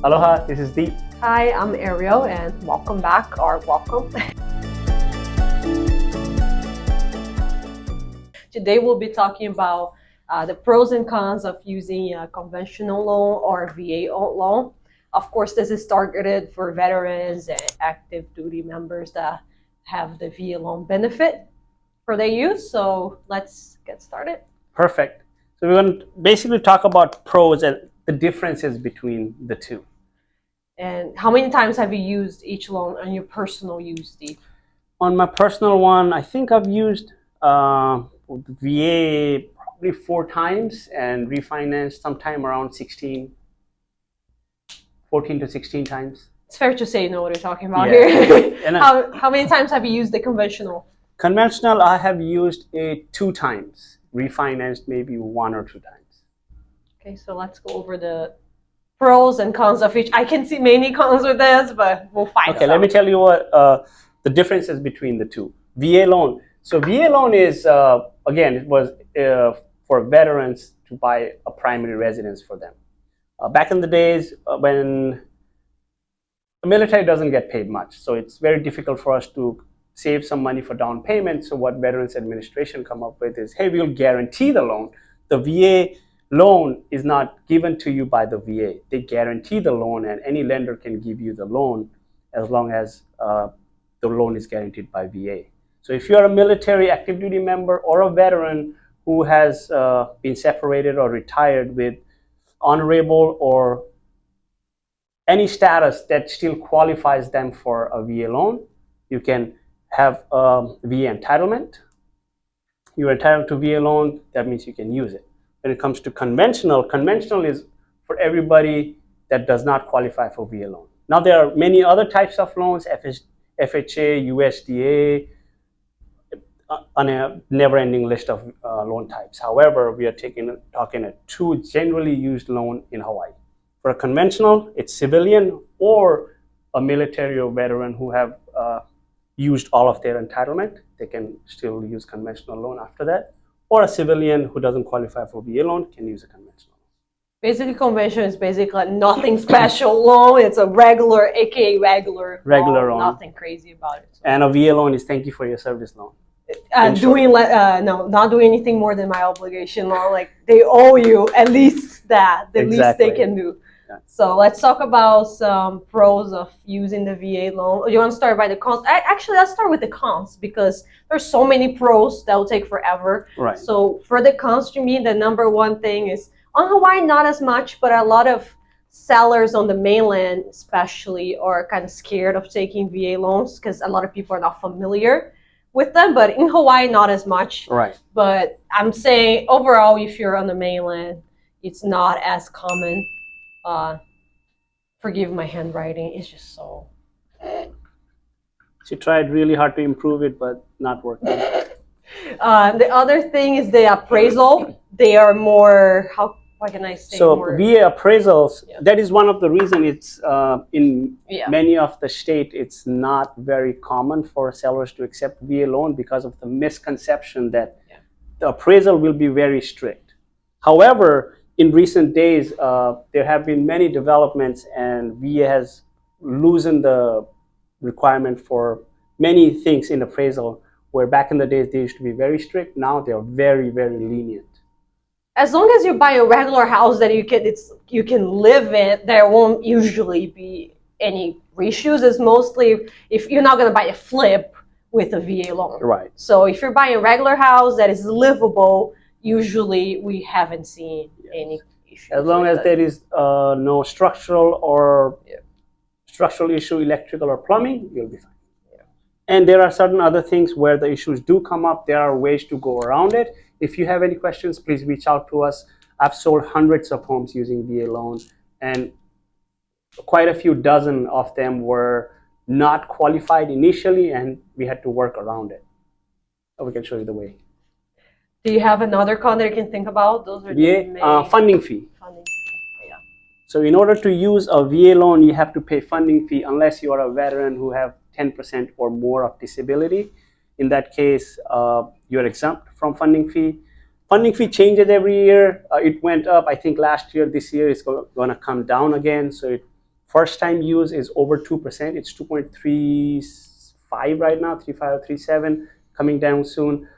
Aloha, this is Deep. Hi, I'm Ariel, and welcome back, or welcome. Today we'll be talking about the pros and cons of using a conventional loan or VA loan. Of course, this is targeted for veterans and active duty members that have the VA loan benefit for their use. So let's get started. Perfect. So we're going to basically talk about pros and the differences between the two. And how many times have you used each loan on your personal use, Steve? On my personal one, I think I've used VA probably 4 times and refinanced sometime around 14 to 16 times. It's fair to say you know what you're talking about here. And how many times have you used the conventional? Conventional, I have used it 2 times. Refinanced maybe 1 or 2 times. Okay, so let's go over the pros and cons of each. I can see many cons with this, but we'll find out. Okay, let me tell you what the differences between the two. VA loan. So VA loan is, again, it was for veterans to buy a primary residence for them. Back in the days when the military doesn't get paid much, so it's very difficult for us to save some money for down payment. So what Veterans Administration come up with is, hey, we'll guarantee the loan. The VA loan is not given to you by the VA. They guarantee the loan, and any lender can give you the loan as long as the loan is guaranteed by VA. So if you're a military active duty member or a veteran who has been separated or retired with honorable or any status that still qualifies them for a VA loan, you can have VA entitlement. You're entitled to VA loan, that means you can use it. When it comes to conventional, conventional is for everybody that does not qualify for VA loan. Now there are many other types of loans, FHA, USDA, on a never-ending list of loan types. However, we are talking a 2 generally used loan in Hawaii. For a conventional, it's civilian or a military or veteran who have used all of their entitlement. They can still use conventional loan after that. Or a civilian who doesn't qualify for VA loan can use a conventional. Basically, conventional is basically nothing special loan. It's a regular, aka regular loan. Nothing crazy about it. So. And a VA loan is thank you for your service loan. Not doing anything more than my obligation loan. Like they owe you at least that. The least they can do. Yeah. So let's talk about some pros of using the VA loan. You want to start by the cons? Actually, let's start with the cons because there's so many pros that will take forever. Right. So for the cons, to me, the number one thing is on Hawaii, not as much, but a lot of sellers on the mainland, especially, are kind of scared of taking VA loans because a lot of people are not familiar with them. But in Hawaii, not as much. Right. But I'm saying overall, if you're on the mainland, it's not as common. Forgive my handwriting, it's just so. She tried really hard to improve it, but not working. The other thing is the appraisal. They are more, what can I say? So more, VA appraisals, yeah. That is one of the reasons it's in many of the state, it's not very common for sellers to accept VA loan because of the misconception that the appraisal will be very strict. However, in recent days, there have been many developments, and VA has loosened the requirement for many things in appraisal, where back in the days they used to be very strict. Now they are very, very lenient. As long as you buy a regular house that you can live in, there won't usually be any issues. It's mostly if you're not going to buy a flip with a VA loan. Right. So if you're buying a regular house that is livable, usually we haven't seen any issues. As long as there is no structural issue, electrical or plumbing, you'll be fine. Yeah. And there are certain other things where the issues do come up. There are ways to go around it. If you have any questions, please reach out to us. I've sold hundreds of homes using VA loans, and quite a few dozen of them were not qualified initially, and we had to work around it. So we can show you the way. Do you have another con that you can think about? Those are funding fee. Funding fee. Yeah. So in order to use a VA loan, you have to pay funding fee unless you are a veteran who have 10% or more of disability. In that case, you're exempt from funding fee. Funding fee changes every year. It went up, I think last year. This year it's going to come down again. So First time use is over 2%. It's 2.35 right now, 35 or 37, coming down soon.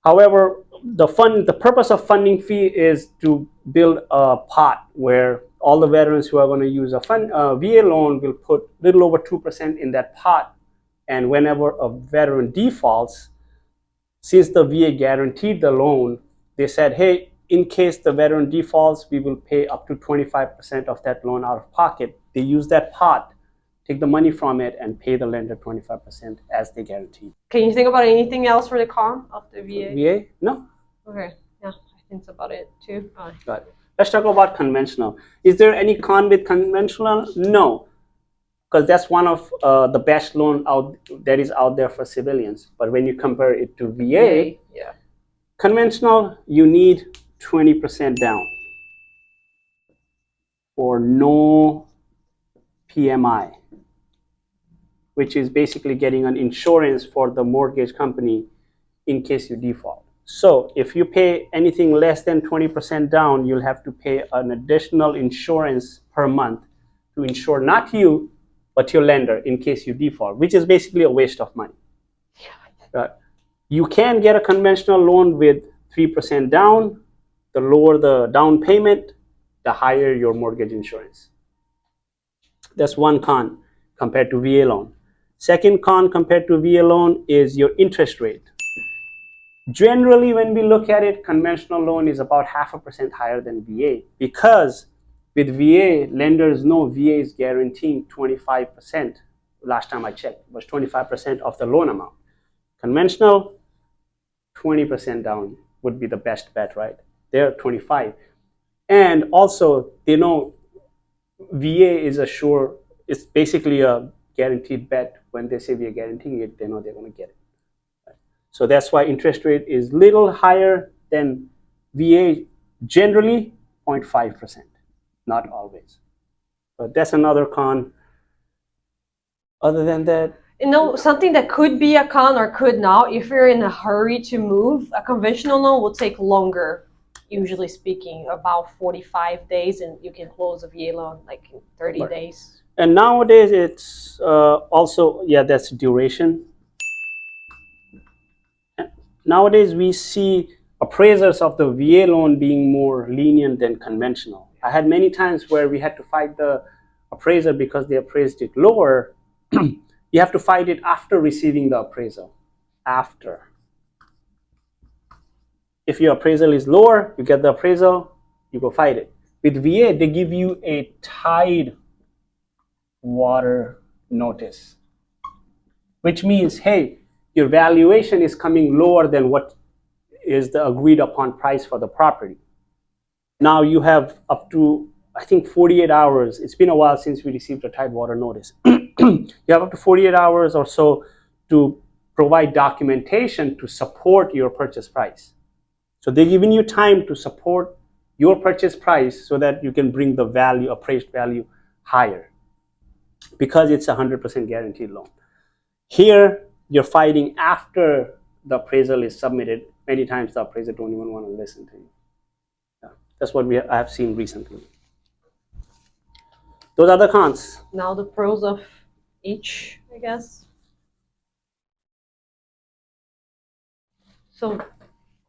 However, the purpose of funding fee is to build a pot where all the veterans who are going to use a VA loan will put a little over 2% in that pot. And whenever a veteran defaults, since the VA guaranteed the loan, they said, hey, in case the veteran defaults, we will pay up to 25% of that loan out of pocket. They use that pot, take the money from it, and pay the lender 25% as they guaranteed. Can you think about anything else for the con of the VA? VA? No. Okay. Yeah, I think that's about it too. Got it. Let's talk about conventional. Is there any con with conventional? No, because that's one of the best loan that is out there for civilians. But when you compare it to VA, yeah, conventional, you need 20% down for no PMI, which is basically getting an insurance for the mortgage company in case you default. So if you pay anything less than 20% down, you'll have to pay an additional insurance per month to insure not you, but your lender in case you default, which is basically a waste of money. You can get a conventional loan with 3% down. The lower the down payment, the higher your mortgage insurance. That's one con compared to VA loan. Second con compared to VA loan is your interest rate. Generally, when we look at it, conventional loan is about 0.5% higher than VA, because with VA, lenders know VA is guaranteeing 25%. Last time I checked, was 25% of the loan amount. Conventional, 20% down would be the best bet, right? They're 25. And also, they know VA is it's basically a guaranteed bet. When they say we are guaranteeing it, they know they're going to get it. So that's why interest rate is little higher than VA, generally 0.5%, not always. But that's another con. Other than that, something that could be a con or could not, if you're in a hurry to move, a conventional loan will take longer, usually speaking, about 45 days, and you can close a VA loan like in 30 days. And nowadays it's also, that's duration. Nowadays we see appraisers of the VA loan being more lenient than conventional. I had many times where we had to fight the appraiser because they appraised it lower. You have to fight it after receiving the appraisal. After. If your appraisal is lower, you get the appraisal, you go fight it. With VA, they give you a tide water notice, which means, hey, your valuation is coming lower than what is the agreed upon price for the property. Now you have up to, I think, 48 hours. It's been a while since we received a tidewater notice. You have up to 48 hours or so to provide documentation to support your purchase price. So they're giving you time to support your purchase price so that you can bring the value, appraised value, higher, because it's a 100% guaranteed loan. Here, you're fighting after the appraisal is submitted. Many times the appraiser don't even want to listen to you. That's what I have seen recently. Those are the cons. Now the pros of each, I guess. So,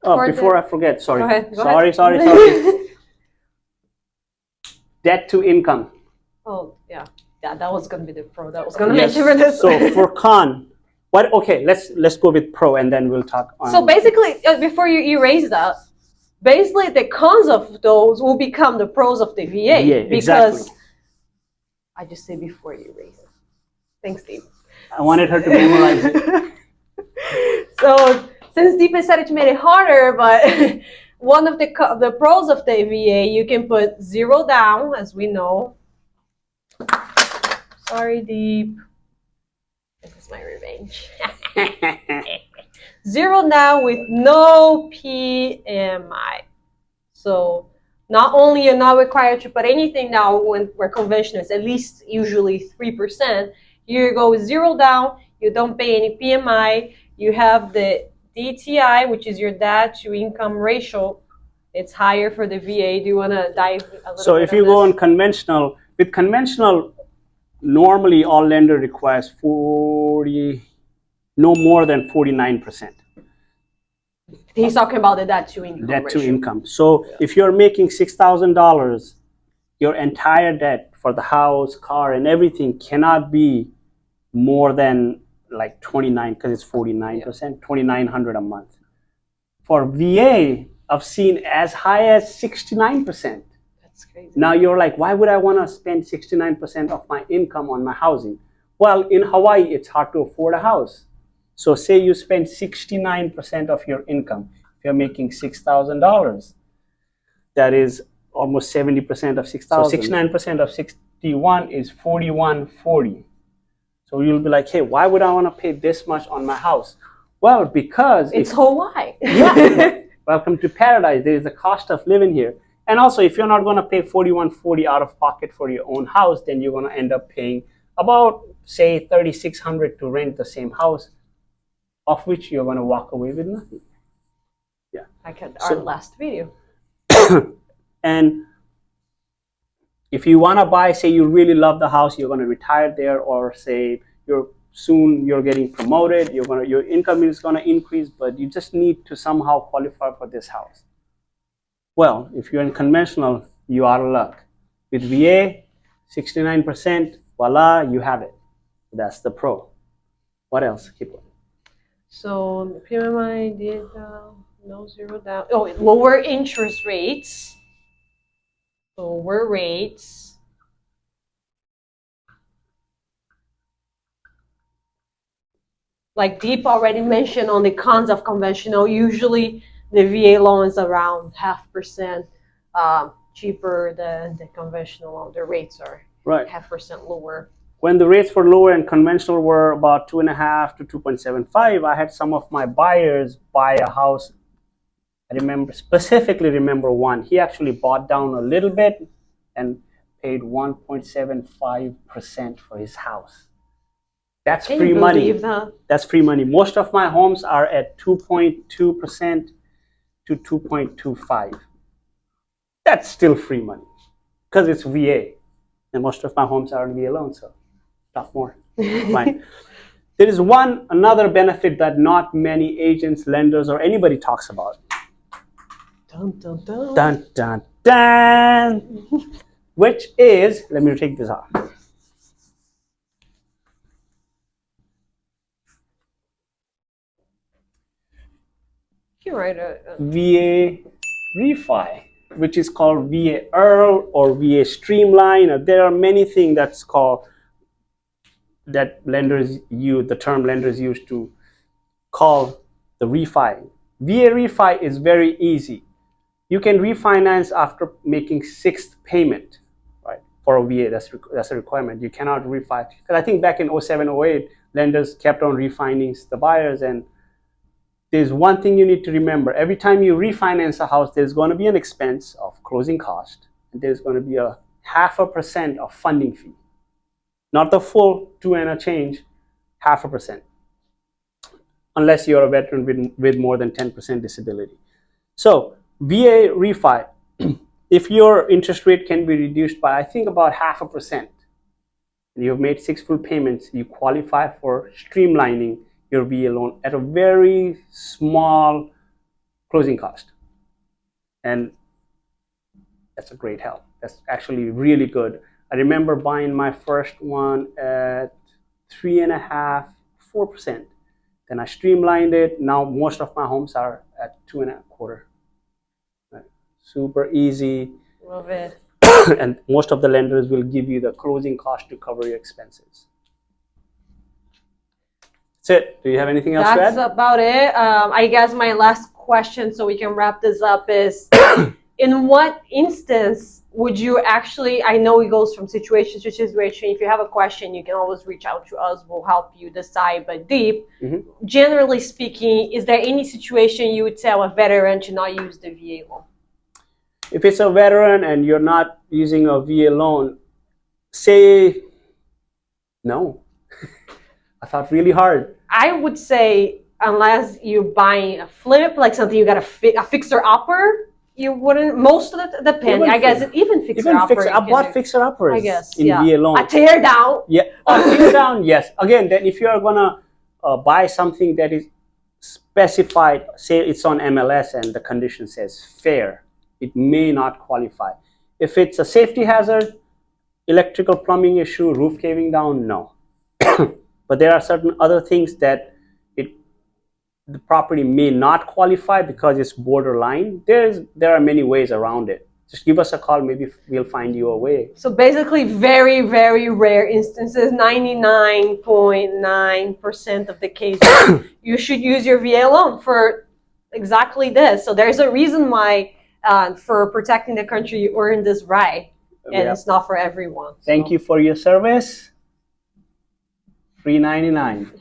before I forget, sorry. Go ahead. Sorry. Debt to income. Oh, yeah, that was going to be the pro that was going to mention for this. So for con, okay, let's go with pro and then we'll talk on. So basically, before you erase that, basically the cons of those will become the pros of the VA. Because exactly. I just say before you erase it. Thanks, Steve. I wanted her to memorize it. So since Deepa said it made it harder, but one of the pros of the VA, you can put 0 down, as we know. Sorry, Deep. This is my revenge. 0 down with no PMI. So not only you're not required to put anything down when we're conventional, it's at least usually 3%. You go with 0 down, you don't pay any PMI, you have the DTI, which is your debt to income ratio. It's higher for the VA. Do you want to dive a little bit? So if you go on conventional, with conventional, normally all lender requires 40, no more than 49%. He's talking about the debt to income Debt to ratio. income. So if you're making $6,000, your entire debt for the house, car, and everything cannot be more than like 29, because it's 49%, 2,900 a month. For VA, I've seen as high as 69%. That's crazy. Now you're like, why would I want to spend 69% of my income on my housing? Well, in Hawaii, it's hard to afford a house. So say you spend 69% of your income. If you're making $6,000, that is almost 70% of 6,000. So 69% of 61 is 4140. So you'll be like, hey, why would I want to pay this much on my house? Well, because it's Hawaii. Yeah, welcome to paradise. There is a cost of living here. And also, if you're not going to pay 4140 out of pocket for your own house, then you're going to end up paying about, say, 3,600 to rent the same house, of which you're going to walk away with nothing. Yeah. Like our last video. And if you want to buy, say you really love the house, you're going to retire there, or say you're getting promoted, your income is going to increase, but you just need to somehow qualify for this house. Well, if you're in conventional, you are out of luck. With VA, 69%, voila, you have it. That's the pro. What else? Keep going. So PMI did no zero down. Oh, lower interest rates. Lower rates. Like Deep already mentioned on the cons of conventional, usually the VA loan is around 0.5% cheaper than the conventional loan. The rates are 0.5% lower. When the rates were lower and conventional were about 2.5 to 2.75, I had some of my buyers buy a house. I specifically remember one. He actually bought down a little bit and paid 1.75% for his house. That's free money. That's free money. Most of my homes are at 2.2% to 2.25. That's still free money because it's VA, and most of my homes are VA loans, so talk more. Fine. There is another benefit that not many agents, lenders, or anybody talks about. Dun, dun, dun. Dun, dun, dun. Which is, let me take this off. VA refi, which is called VA Earl or VA Streamline. There are many things that's called that lenders use, the term lenders use to call the refi. VA refi is very easy. You can refinance after making 6th payment, right? For a VA, that's a requirement. You cannot refi. Because I think back in 07, 08, lenders kept on refinancing the buyers, and there's one thing you need to remember. Every time you refinance a house, there's going to be an expense of closing cost, and there's going to be a 0.5% of funding fee. Not the full 2 and a change, 0.5%. Unless you're a veteran with more than 10% disability. So VA refi, if your interest rate can be reduced by, I think, about 0.5%, and you've made 6 full payments, you qualify for streamlining your VA loan at a very small closing cost. And that's a great help. That's actually really good. I remember buying my first one at 3.5%, 4%. Then I streamlined it. Now most of my homes are at 2.25%. Right. Super easy. Love it. And most of the lenders will give you the closing cost to cover your expenses. That's it. Do you have anything else to add? That's about it. I guess my last question, so we can wrap this up, is in what instance would you actually, I know it goes from situation to situation. If you have a question, you can always reach out to us. We'll help you decide. But Deep, generally speaking, is there any situation you would tell a veteran to not use the VA loan? If it's a veteran and you're not using a VA loan, say no. I thought really hard. I would say unless you're buying a flip, like something you got a fixer-upper, you wouldn't. Most of it depends. I guess even fixer-upper. I bought fixer-uppers. I guess in VA loan. A tear down. Yeah, tear down. Yes. Again, then if you are gonna buy something that is specified, say it's on MLS and the condition says fair, it may not qualify. If it's a safety hazard, electrical plumbing issue, roof caving down, no. But there are certain other things that the property may not qualify because it's borderline. There are many ways around it. Just give us a call, maybe we'll find you a way. So basically, very, very rare instances, 99.9% of the cases, you should use your VA loan for exactly this. So there's a reason why for protecting the country, you earn this right, and it's not for everyone. Thank you for your service. $3.99.